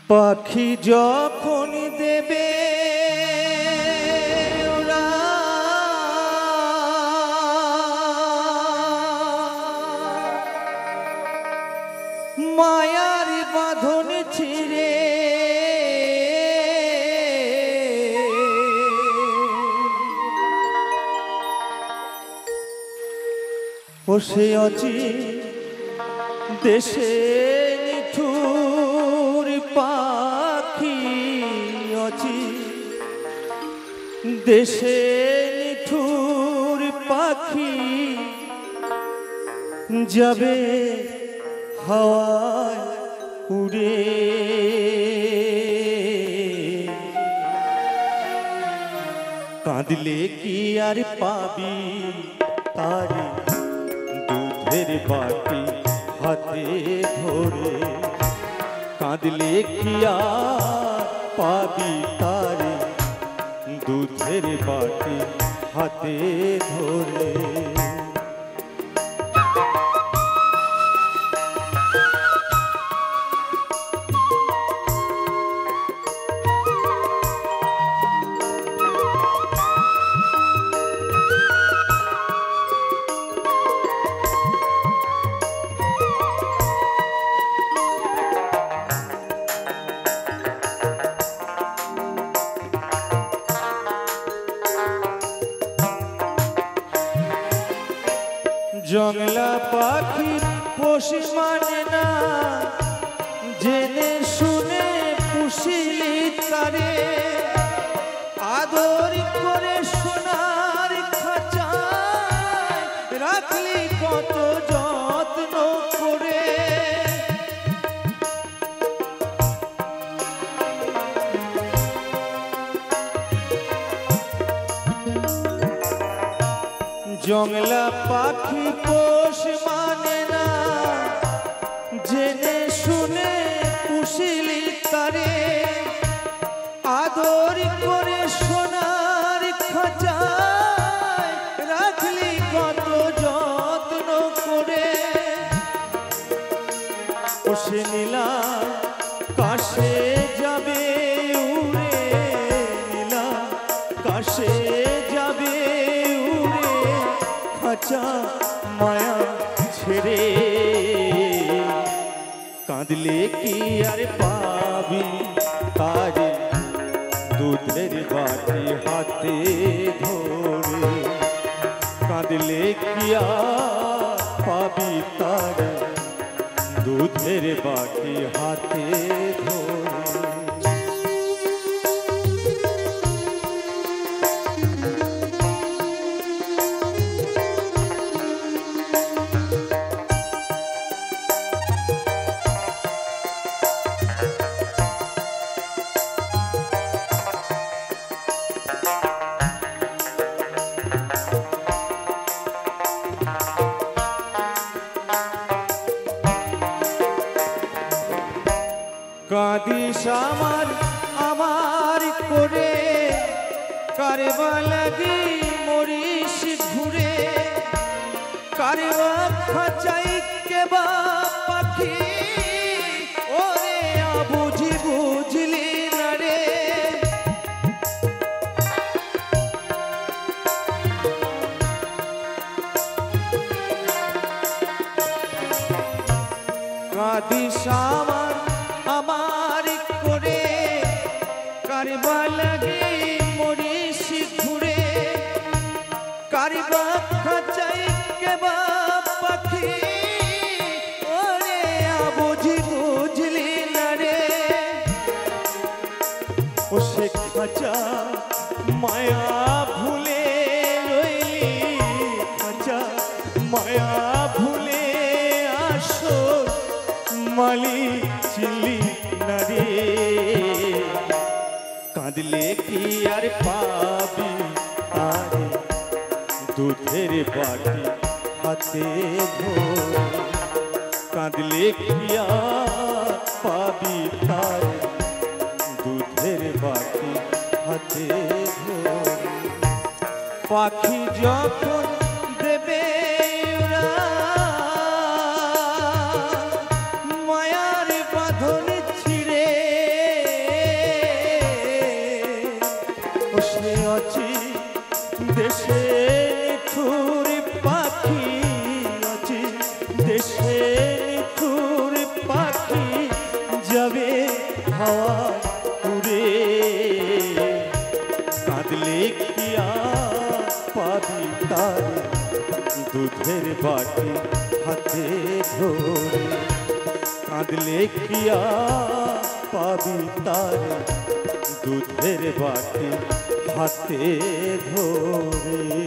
পাখি যখন দেবে ওরা মায়ার বাঁধন ছিঁড়ে বসে আছি দেশে নিঠুর পাখি আছি দেশে নিঠুর পাখি যাবে হাওয়ায় উড়ে কাঁদলে কি আর পাবি তার দুধের বাটি হাতে ধরে কাঁদলে কি আর পাবি তার দুধের বাটি হাতে ধরে জংলা পাখি পোষ মানে না জেনে শুনে পুষিলি তারে আদর করে সোনার খাঁচায় রাখলি কত যত্ন করে জংলা পাখি পোষ মানে না জেনে শুনে পুষিলি তারে আদর করে সোনার খাঁচায় রাখলি কত যত্ন করে পোষে নিলাম কাশে যাবে উড়ে নিলাম কাশে যাবে মায়া ছেড়ে কাঁদলে কি আর পাবি তার দুধের বাটি হাতে ধরে কাঁদলে কি আর পাবি তার দুধের বাটি হাতে ধরে কাঁদিস আমার আমার করে কারবা লাগি মরিস ঘুরে কারবা খাঁচাই কেবা পাখি ওরে বুঝি বুঝলি না রে কাঁদিস আমার আমার করে কারবা লাগে মরিস ঘুরে কারবা খাঁচাই কেবা পাখি ওরে বুঝি বুঝলি না রে ও সে খাঁচা মায়া ভুলে রইলি খাঁচা মায়া ভুলে আসো মালি চিলি নারে কাঁদলে কি আর পাবি তারে দুধের বাটি হাতে ধরে কাঁদলে কি আর পাবি তারে দুধের বাটি হাতে ধরে পাখি যখন দেবে মায়ার বাঁধন ছিঁড়ে দুধের বাটি হাতে ধরে কাঁদলে কি আর পাবি তারে দুধের বাটি হাতে ধরে।